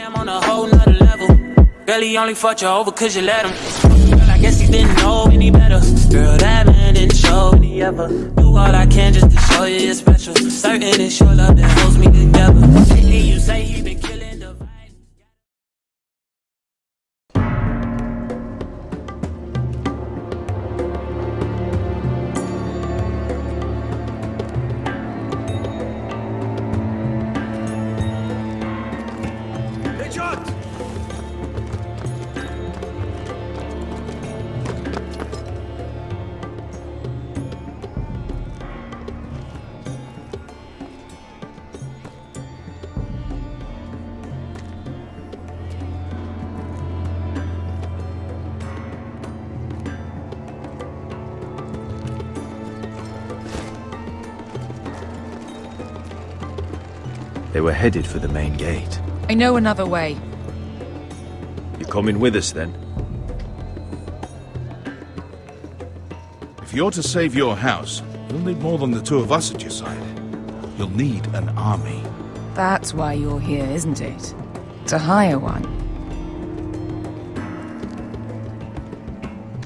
I'm on a whole nother level. Girl, he only fucked you over cause you let him. Girl, I guess he didn't know any better. Girl, that man didn't show any ever. Do all I can just to show you you're special. Certain it's your love that holds me together. Lately you say he been killing the vibe. They were headed for the main gate. I know another way. You coming with us then? If you're to save your house, you'll need more than the two of us at your side. You'll need an army. That's why you're here, isn't it? To hire one.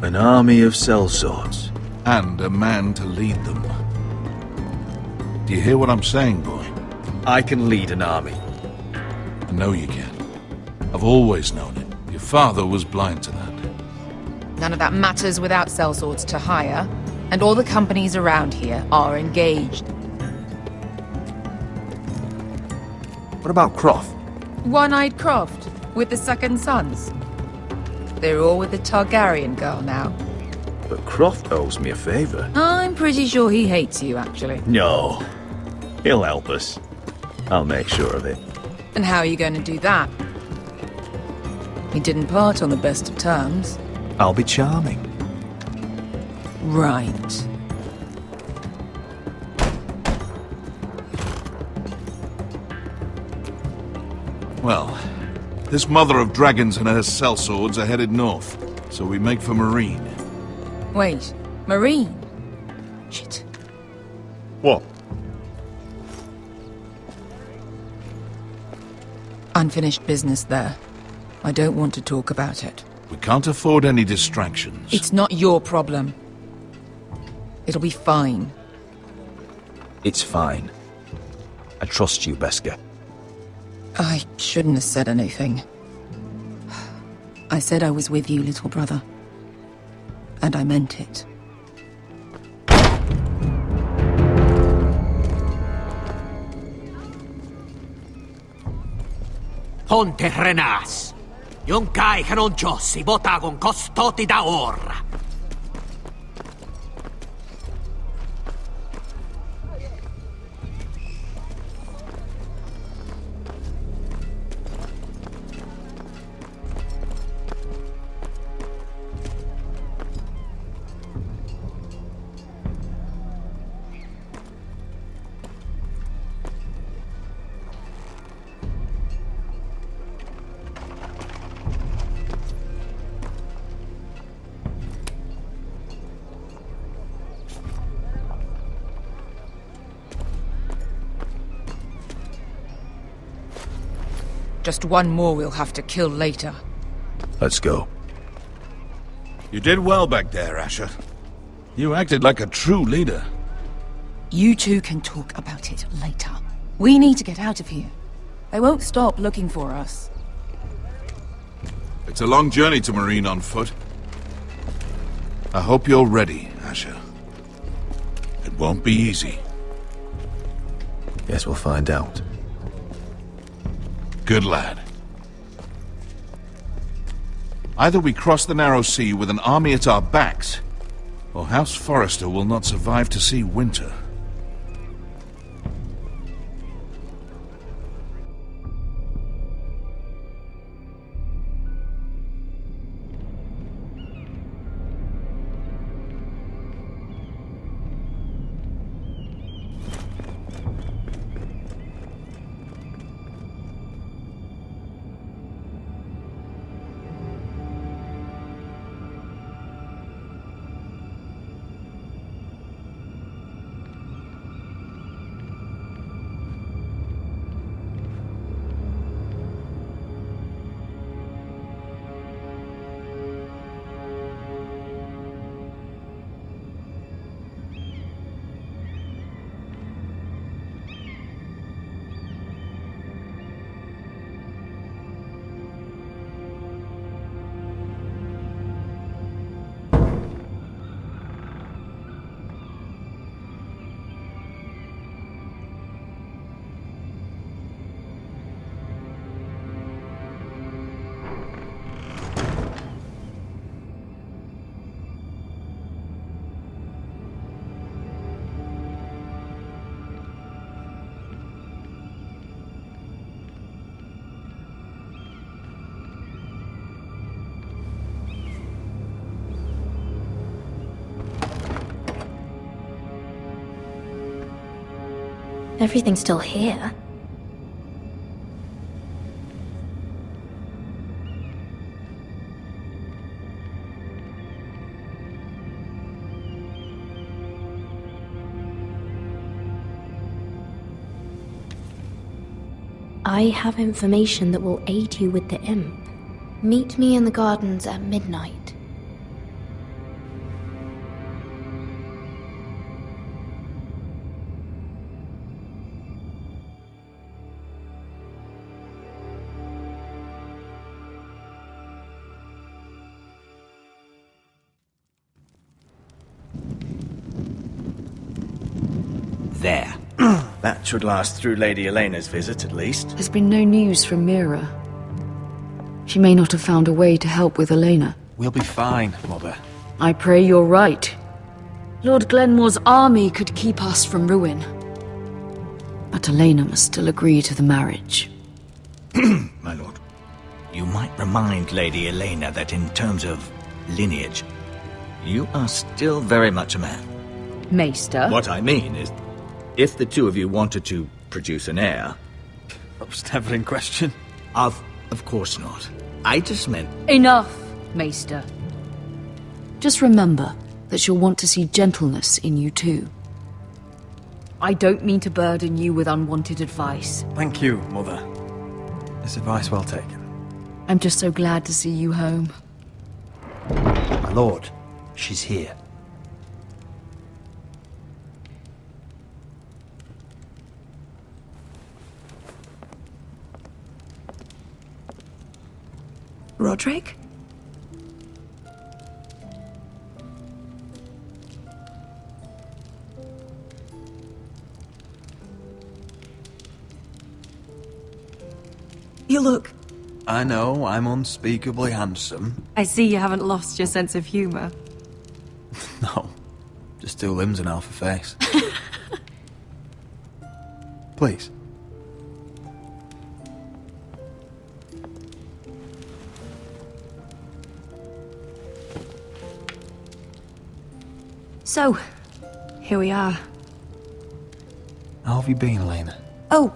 An army of sellswords. And a man to lead them. Do you hear what I'm saying, boy? I can lead an army. I know you can. I've always known it. Your father was blind to that. None of that matters without sellswords to hire, and all the companies around here are engaged. What about Croft? One-Eyed Croft, with the Second Sons. They're all with the Targaryen girl now. But Croft owes me a favor. I'm pretty sure he hates you, actually. No. He'll help us. I'll make sure of it. And how are you going to do that? We didn't part on the best of terms. I'll be charming. Right. Well, this mother of dragons and her sellswords are headed north, so we make for Marine. Wait, Marine? Shit. What? Unfinished business there. I don't want to talk about it. We can't afford any distractions. It's not your problem. It'll be fine. It's fine. I trust you, Beskar. I shouldn't have said anything. I said I was with you, little brother. And I meant it. Ponte Renas. Yung kai kanon Diyos, ibotagong kostoti da ora. Just one more we'll have to kill later. Let's go. You did well back there, Asher. You acted like a true leader. You two can talk about it later. We need to get out of here. They won't stop looking for us. It's a long journey to Marine on foot. I hope you're ready, Asher. It won't be easy. Guess we'll find out. Good lad. Either we cross the narrow sea with an army at our backs, or House Forrester will not survive to see winter. Everything's still here. I have information that will aid you with the imp. Meet me in the gardens at midnight. There. That should last through Lady Elena's visit, at least. There's been no news from Mira. She may not have found a way to help with Elena. We'll be fine, Mother. I pray you're right. Lord Glenmore's army could keep us from ruin. But Elena must still agree to the marriage. My lord. You might remind Lady Elena that in terms of lineage, you are still very much a man. Maester? What I mean is, if the two of you wanted to produce an heir... That was never in question. Of course not. I just meant... Enough, Maester. Just remember that she'll want to see gentleness in you too. I don't mean to burden you with unwanted advice. Thank you, Mother. This advice well taken. I'm just so glad to see you home. My lord, she's here. Roderick? You look... I know, I'm unspeakably handsome. I see you haven't lost your sense of humor. No, just two limbs and half a face. Please. So, here we are. How have you been, Elena? Oh,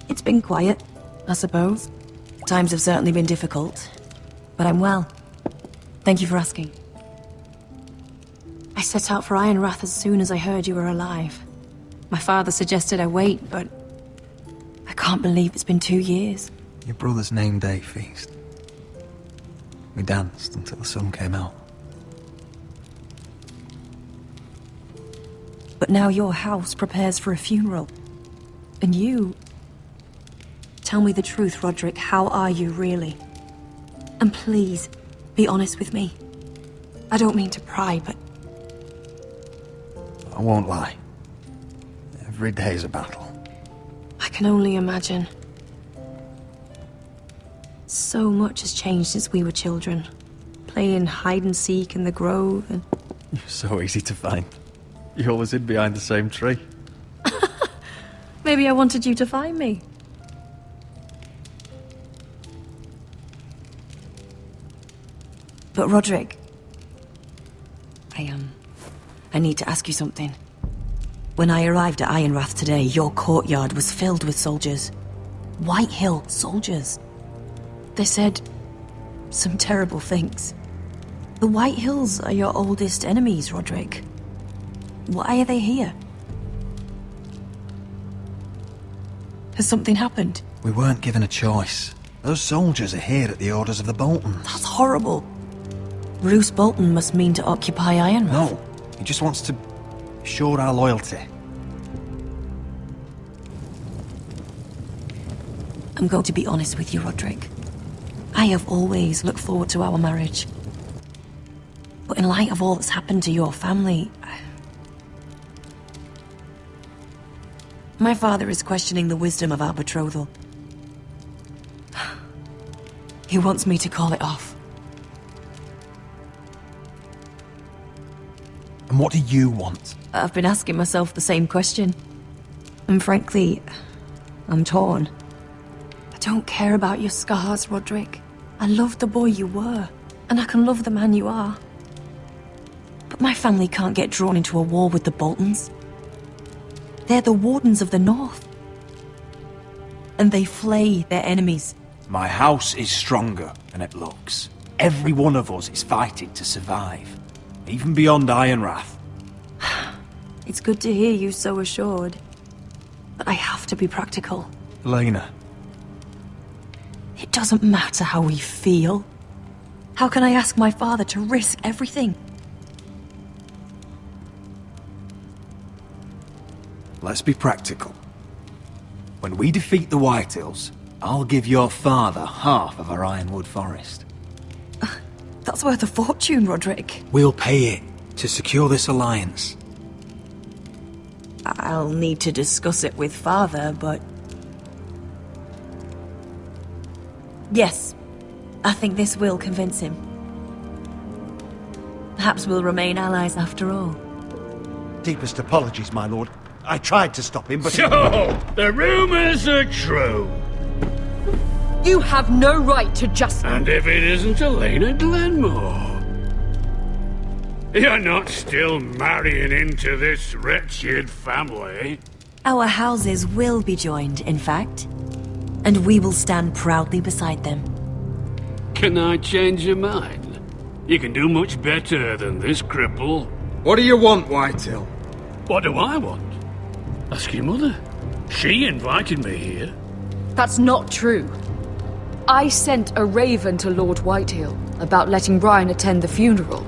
it's been quiet, I suppose. Times have certainly been difficult, but I'm well. Thank you for asking. I set out for Ironrath as soon as I heard you were alive. My father suggested I wait, but I can't believe it's been 2 years. Your brother's name day feast. We danced until the sun came out. But now your house prepares for a funeral. And you... Tell me the truth, Roderick. How are you, really? And please, be honest with me. I don't mean to pry, but... I won't lie. Every day's a battle. I can only imagine. So much has changed since we were children. Playing hide and seek in the grove and... You're so easy to find. You always hid behind the same tree. Maybe I wanted you to find me. But Roderick, I need to ask you something. When I arrived at Ironrath today, your courtyard was filled with soldiers. White Hill soldiers. They said some terrible things. The White Hills are your oldest enemies, Roderick. Why are they here? Has something happened? We weren't given a choice. Those soldiers are here at the orders of the Boltons. That's horrible. Roose Bolton must mean to occupy Ironrath. No, he just wants to assure our loyalty. I'm going to be honest with you, Roderick. I have always looked forward to our marriage. But in light of all that's happened to your family... My father is questioning the wisdom of our betrothal. He wants me to call it off. And what do you want? I've been asking myself the same question. And frankly, I'm torn. I don't care about your scars, Roderick. I love the boy you were, and I can love the man you are. But my family can't get drawn into a war with the Boltons. They're the Wardens of the North. And they flay their enemies. My house is stronger than it looks. Every one of us is fighting to survive, even beyond Ironrath. It's good to hear you so assured. But I have to be practical. Elena. It doesn't matter how we feel. How can I ask my father to risk everything? Let's be practical. When we defeat the Whitehills, I'll give your father half of our Ironwood Forest. That's worth a fortune, Roderick. We'll pay it to secure this alliance. I'll need to discuss it with father, but... Yes, I think this will convince him. Perhaps we'll remain allies after all. Deepest apologies, my lord. I tried to stop him, but... So, the rumors are true. You have no right to just... And if it isn't Elena Glenmore? You're not still marrying into this wretched family? Our houses will be joined, in fact. And we will stand proudly beside them. Can I change your mind? You can do much better than this cripple. What do you want, Whitehill? What do I want? Ask your mother. She invited me here. That's not true. I sent a raven to Lord Whitehill about letting Ryan attend the funeral.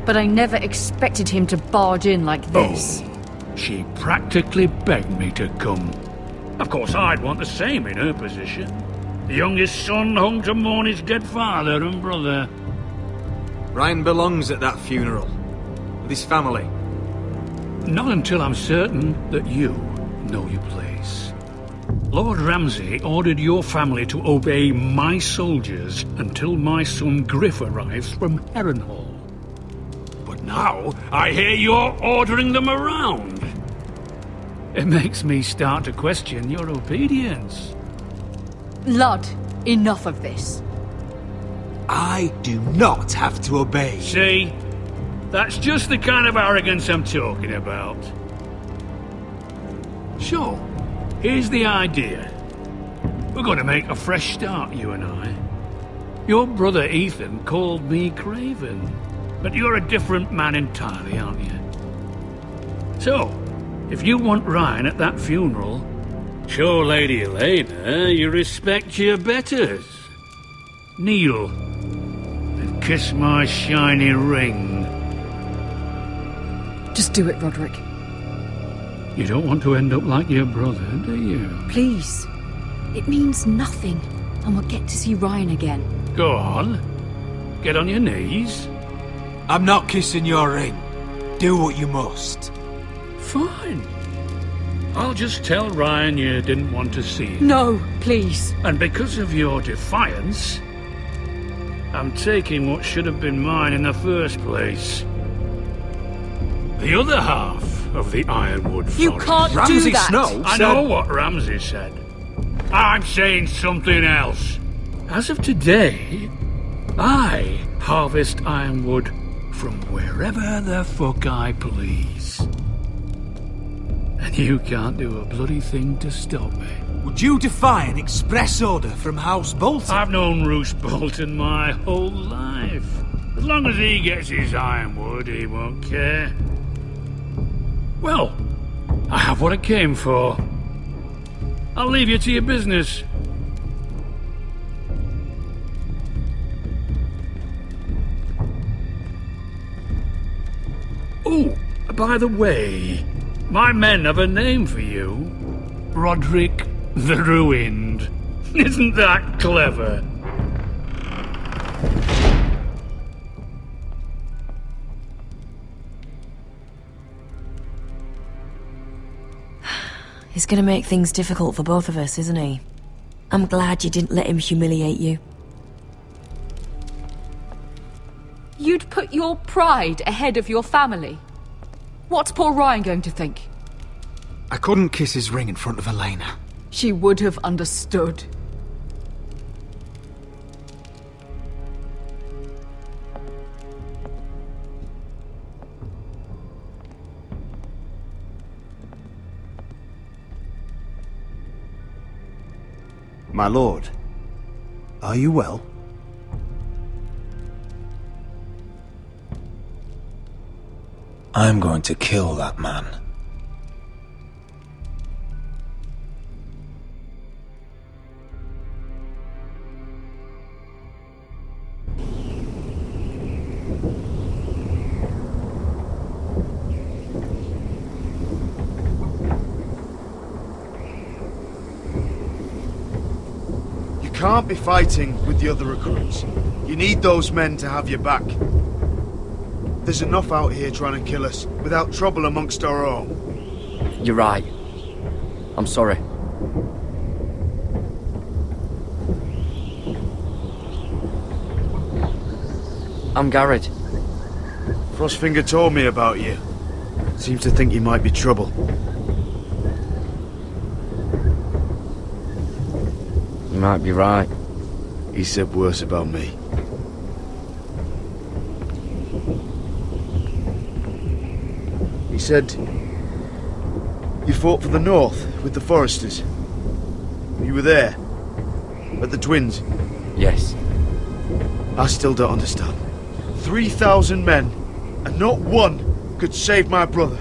But I never expected him to barge in like this. Oh, she practically begged me to come. Of course, I'd want the same in her position. The youngest son home to mourn his dead father and brother. Ryan belongs at that funeral. With his family. Not until I'm certain that you know your place. Lord Ramsay ordered your family to obey my soldiers until my son Griff arrives from Harrenhal. But now, I hear you're ordering them around. It makes me start to question your obedience. Lud, enough of this. I do not have to obey. See? That's just the kind of arrogance I'm talking about. So, here's the idea. We're going to make a fresh start, you and I. Your brother Ethan called me Craven, but you're a different man entirely, aren't you? So, if you want Ryan at that funeral, show Lady Elena you respect your betters. Kneel and kiss my shiny ring. Just do it, Roderick. You don't want to end up like your brother, do you? Please. It means nothing, and we'll get to see Ryan again. Go on. Get on your knees. I'm not kissing your ring. Do what you must. Fine. I'll just tell Ryan you didn't want to see him. No, please. And because of your defiance, I'm taking what should have been mine in the first place. The other half of the Ironwood Forest. You can't Ramsay do that. Snow I know what Ramsay said. I'm saying something else. As of today, I harvest ironwood from wherever the fuck I please. And you can't do a bloody thing to stop me. Would you defy an express order from House Bolton? I've known Roose Bolton my whole life. As long as he gets his ironwood, he won't care. Well, I have what I came for. I'll leave you to your business. Oh, by the way, my men have a name for you. Roderick the Ruined. Isn't that clever? He's gonna make things difficult for both of us, isn't he? I'm glad you didn't let him humiliate you. You'd put your pride ahead of your family. What's poor Ryan going to think? I couldn't kiss his ring in front of Elena. She would have understood. My lord, are you well? I'm going to kill that man. You can't be fighting with the other recruits. You need those men to have your back. There's enough out here trying to kill us, without trouble amongst our own. You're right. I'm sorry. I'm Garrett. Frostfinger told me about you. Seems to think you might be trouble. You might be right. He said worse about me. He said you fought for the North with the Forresters. You were there, at the Twins. Yes. I still don't understand. 3,000 men, and not one could save my brother.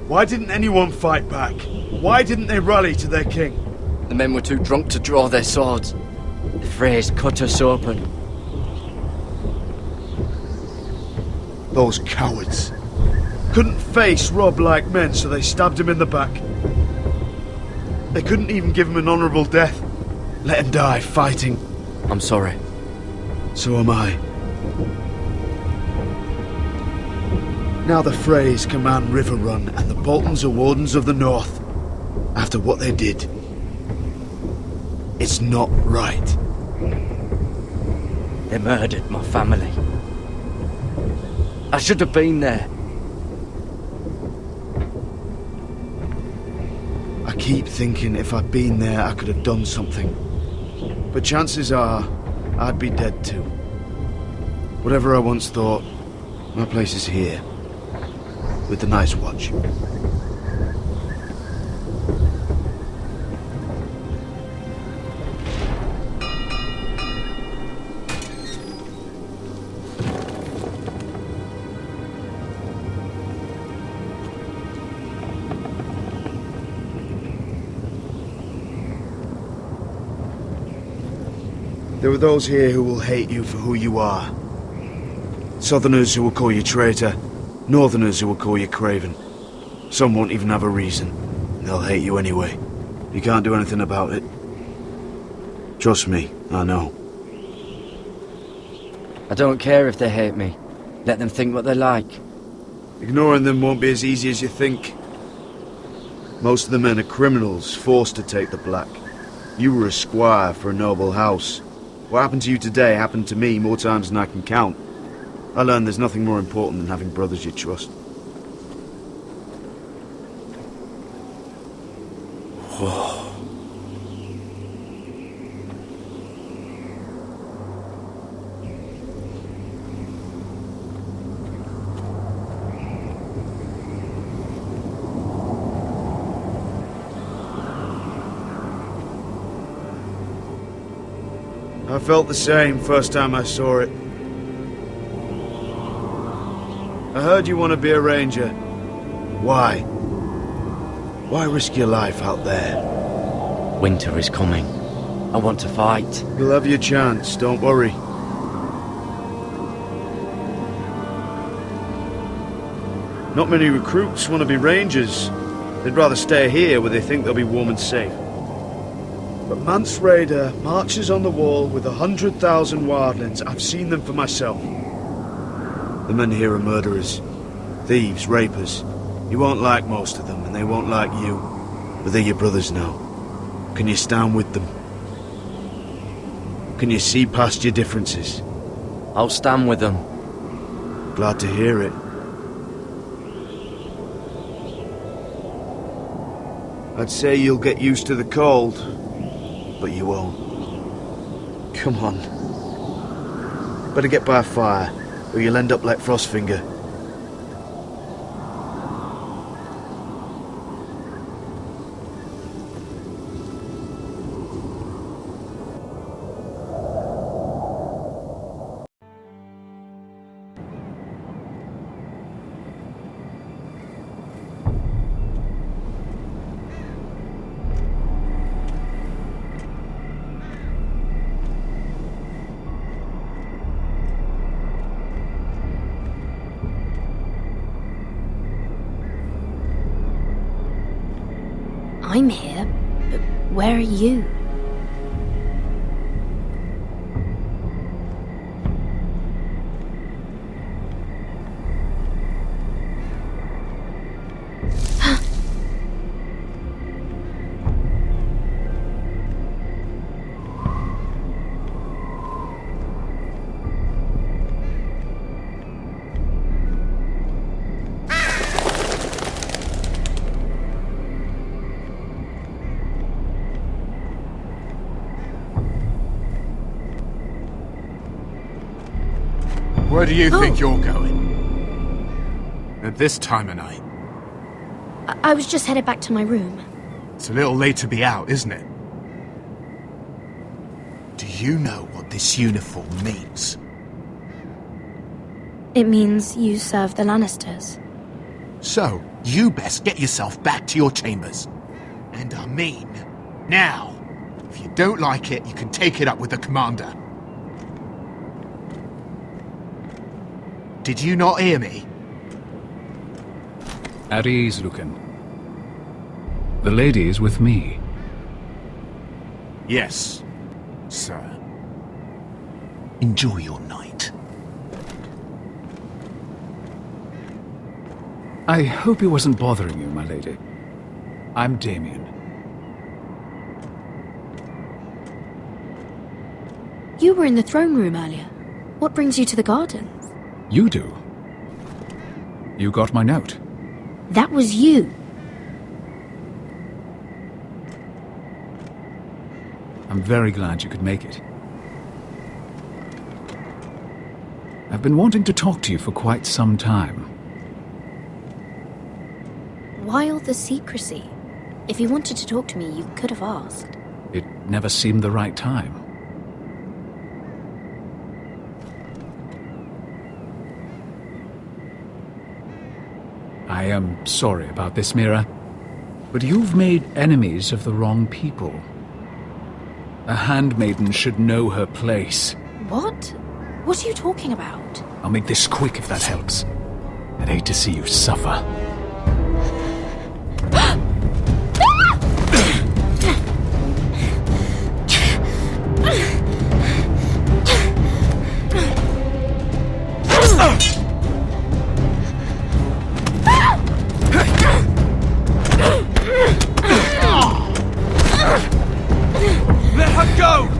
Why didn't anyone fight back? Why didn't they rally to their king? The men were too drunk to draw their swords. The Freys cut us open. Those cowards. Couldn't face Rob like men, so they stabbed him in the back. They couldn't even give him an honourable death. Let him die fighting. I'm sorry. So am I. Now the Freys command River Run, and the Boltons are Wardens of the North. After what they did. It's not right. They murdered my family. I should have been there. I keep thinking if I'd been there, I could have done something. But chances are, I'd be dead too. Whatever I once thought, my place is here. With the Night's Watch. There are those here who will hate you for who you are. Southerners who will call you traitor. Northerners who will call you craven. Some won't even have a reason. They'll hate you anyway. You can't do anything about it. Trust me, I know. I don't care if they hate me. Let them think what they like. Ignoring them won't be as easy as you think. Most of the men are criminals, forced to take the black. You were a squire for a noble house. What happened to you today happened to me more times than I can count. I learned there's nothing more important than having brothers you trust. Whoa. I felt the same first time I saw it. I heard you want to be a ranger. Why? Why risk your life out there? Winter is coming. I want to fight. You'll have your chance, don't worry. Not many recruits want to be rangers. They'd rather stay here where they think they'll be warm and safe. But Mance Rayder marches on the wall with 100,000 wildlings. I've seen them for myself. The men here are murderers, thieves, rapers. You won't like most of them, and they won't like you. But they're your brothers now. Can you stand with them? Can you see past your differences? I'll stand with them. Glad to hear it. I'd say you'll get used to the cold, but you won't. Come on. Better get by a fire, or you'll end up like Frostfinger. I'm here, but where are you? Where do you think you're going? At this time of night? I was just headed back to my room. It's a little late to be out, isn't it? Do you know what this uniform means? It means you serve the Lannisters. So, you best get yourself back to your chambers. And I mean, now. If you don't like it, you can take it up with the commander. Did you not hear me? At ease, Lucan. The lady is with me. Yes, sir. Enjoy your night. I hope he wasn't bothering you, my lady. I'm Damien. You were in the throne room earlier. What brings you to the gardens? You do. You got my note. That was you. I'm very glad you could make it. I've been wanting to talk to you for quite some time. Why all the secrecy? If you wanted to talk to me, you could have asked. It never seemed the right time. I am sorry about this, Mira, but you've made enemies of the wrong people. A handmaiden should know her place. What? What are you talking about? I'll make this quick if that helps. I'd hate to see you suffer. Let her go!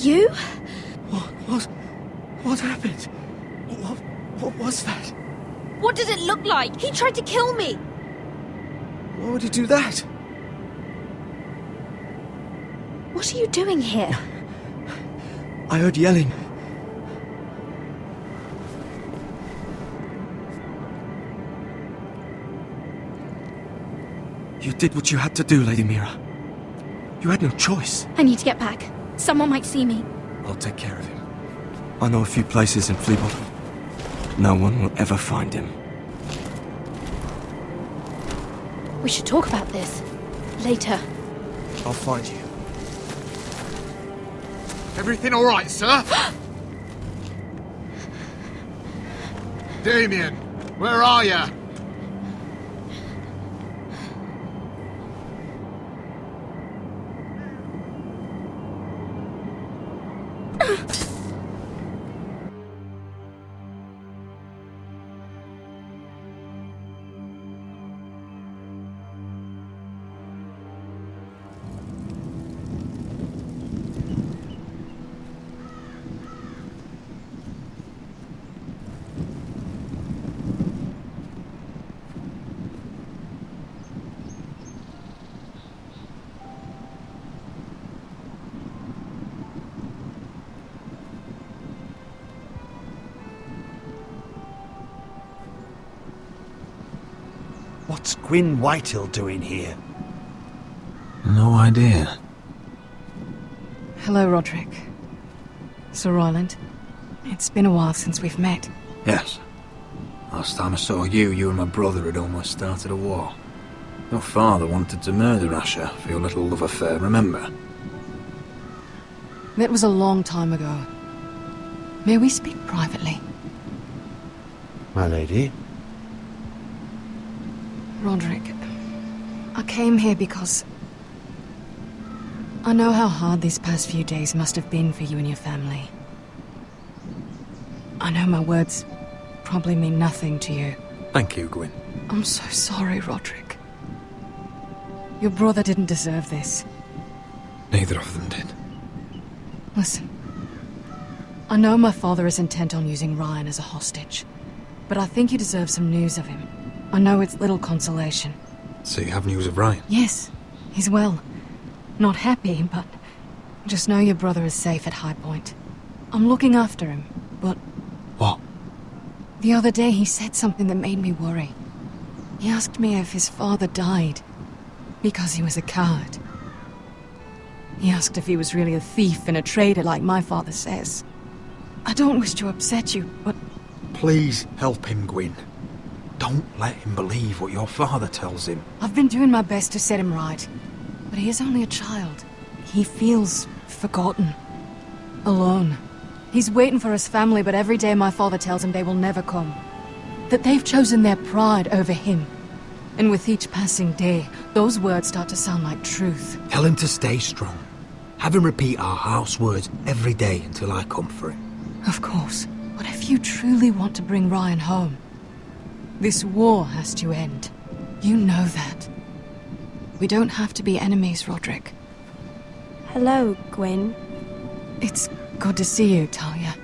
You? What happened? What was that? What did it look like? He tried to kill me! Why would he do that? What are you doing here? I heard yelling. You did what you had to do, Lady Mira. You had no choice. I need to get back. Someone might see me. I'll take care of him. I know a few places in Fleabottom. No one will ever find him. We should talk about this. Later. I'll find you. Everything all right, sir? Damien, where are you? What's Gwyn Whitehill doing here? No idea. Hello, Roderick. Sir Royland. It's been a while since we've met. Yes. Last time I saw you and my brother had almost started a war. Your father wanted to murder Asher for your little love affair, remember? That was a long time ago. May we speak privately? My lady? Roderick, I came here because I know how hard these past few days must have been for you and your family. I know my words probably mean nothing to you. Thank you, Gwyn. I'm so sorry, Roderick. Your brother didn't deserve this. Neither of them did. Listen. I know my father is intent on using Ryan as a hostage, but I think you deserve some news of him. I know it's little consolation. So you have news of Ryan? Yes, he's well. Not happy, but just know your brother is safe at High Point. I'm looking after him, but... What? The other day he said something that made me worry. He asked me if his father died because he was a coward. He asked if he was really a thief and a traitor like my father says. I don't wish to upset you, but... Please help him, Gwyn. Don't let him believe what your father tells him. I've been doing my best to set him right, but he is only a child. He feels forgotten. Alone. He's waiting for his family, but every day my father tells him they will never come. That they've chosen their pride over him. And with each passing day, those words start to sound like truth. Tell him to stay strong. Have him repeat our house words every day until I come for him. Of course. But if you truly want to bring Ryan home, this war has to end. You know that. We don't have to be enemies, Roderick. Hello, Gwyn. It's good to see you, Talia.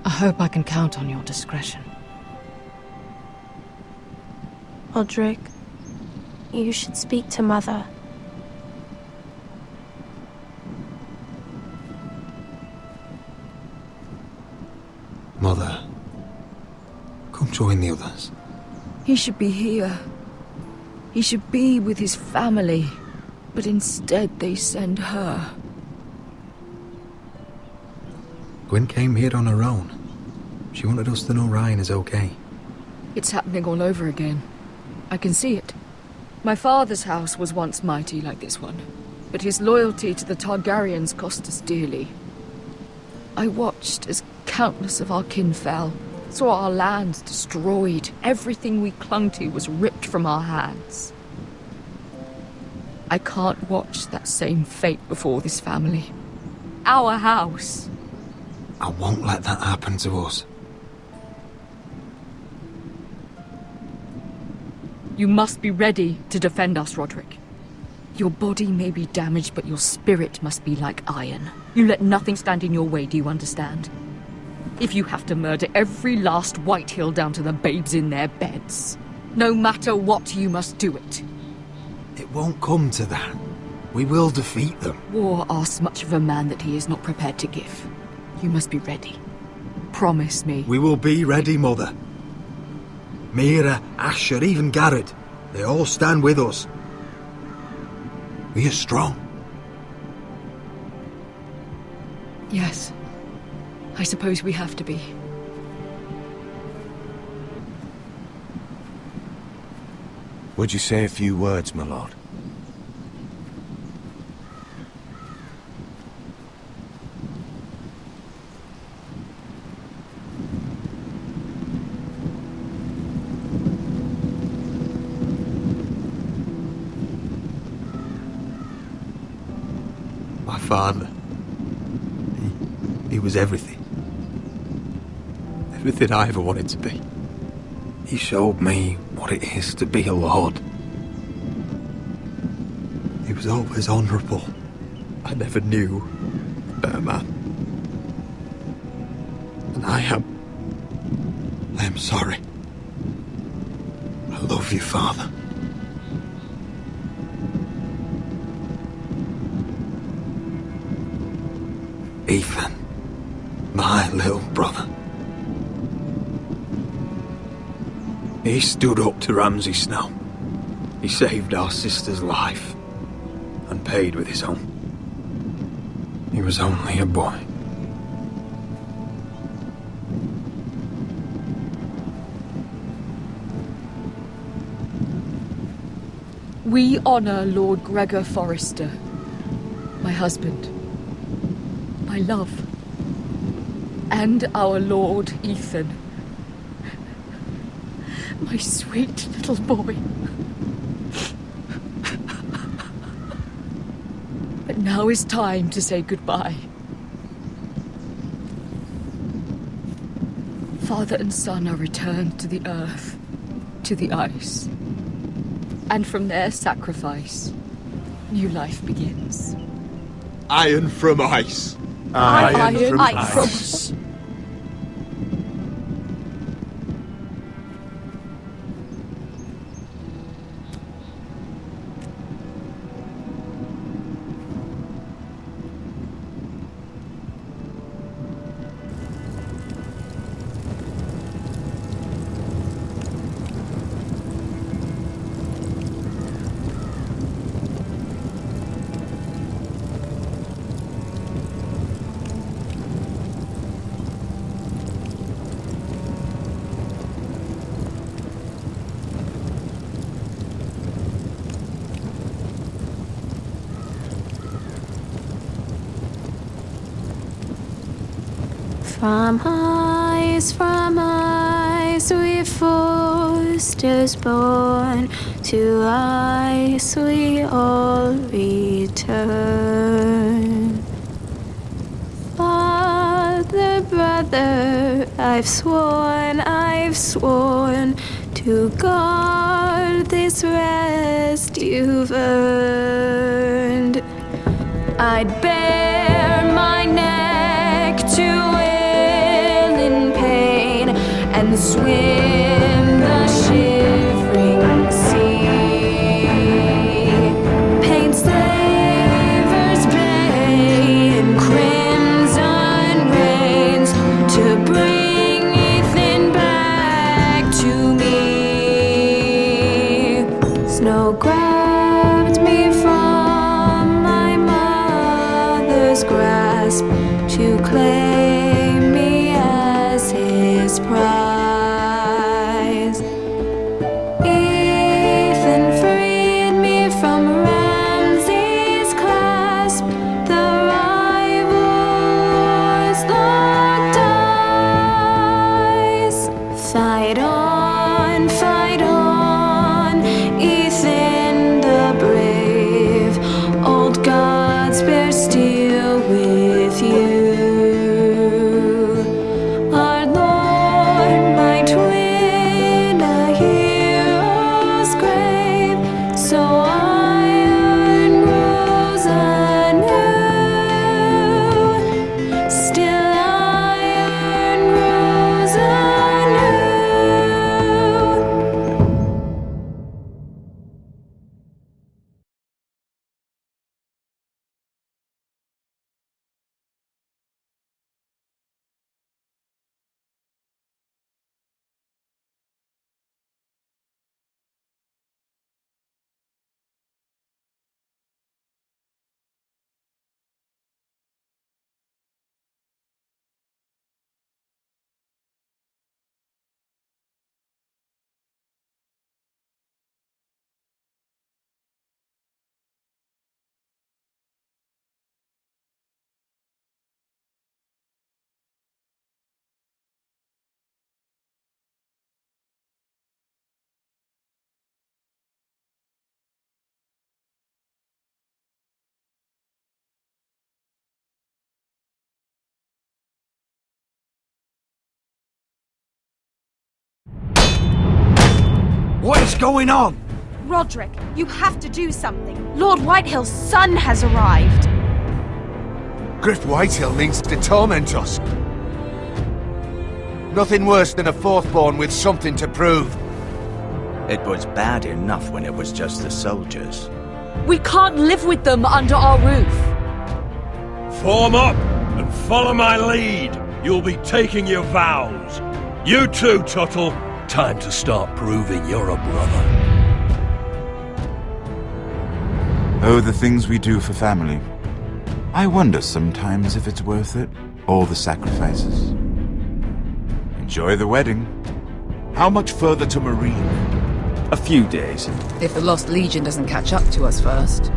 I hope I can count on your discretion. Roderick, you should speak to Mother. Mother, come join the others. He should be here. He should be with his family. But instead they send her. Gwyn came here on her own. She wanted us to know Ryan is okay. It's happening all over again. I can see it. My father's house was once mighty like this one, but his loyalty to the Targaryens cost us dearly. I watched as countless of our kin fell, saw our lands destroyed, everything we clung to was ripped from our hands. I can't watch that same fate before this family. Our house. I won't let that happen to us. You must be ready to defend us, Roderick. Your body may be damaged, but your spirit must be like iron. You let nothing stand in your way, do you understand? If you have to murder every last Whitehill down to the babes in their beds, no matter what, you must do it. It won't come to that. We will defeat them. War asks much of a man that he is not prepared to give. You must be ready. Promise me. We will be ready, Mother. Mira, Asher, even Garrett. They all stand with us. We are strong. Yes. I suppose we have to be. Would you say a few words, my lord? My father. He was everything. Everything I ever wanted to be. He showed me what it is to be a lord. He was always honourable. I never knew a better man. And I am sorry. I love you, Father. Ethan, my little brother. He stood up to Ramsay Snow. He saved our sister's life, and paid with his own. He was only a boy. We honor Lord Gregor Forrester, my husband, my love, and our Lord Ethan, my sweet little boy. But now is time to say goodbye. Father and son are returned to the earth, to the ice. And from their sacrifice, new life begins. Iron from ice. Iron from ice. From ice we Forsters born, to ice we all return. Father, brother, I've sworn to guard this rest you've earned. I'd bare my neck to and swim the shivering sea. Paint slavers bay in crimson rains to bring Ethan back to me. Snow grabbed me from my mother's grasp to claim me as his prize. What is going on? Roderick, you have to do something. Lord Whitehill's son has arrived. Griff Whitehill means to torment us. Nothing worse than a fourthborn with something to prove. It was bad enough when it was just the soldiers. We can't live with them under our roof. Form up and follow my lead. You'll be taking your vows. You too, Tuttle. time to start proving you're a brother. Oh, the things we do for family. I wonder sometimes if it's worth it, all the sacrifices. Enjoy the wedding. How much further to Marine? A few days. If the Lost Legion doesn't catch up to us first.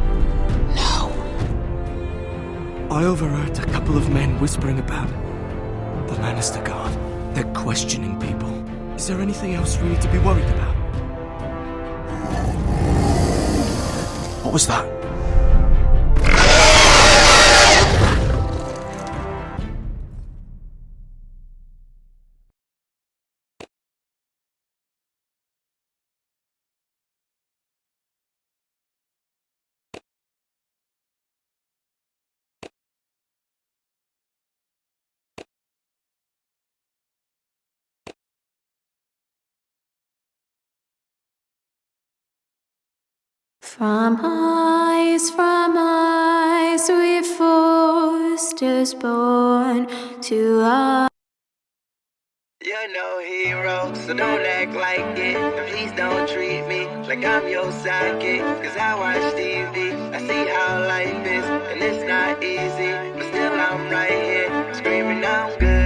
I overheard a couple of men whispering about the Lannister Guard. They're questioning people. Is there anything else we need to be worried about? What was that? From eyes, we Forresters born to us. You're no hero, so don't act like it. And please don't treat me like I'm your sidekick. Cause I watch TV, I see how life is. And it's not easy, but still I'm right here, screaming I'm good.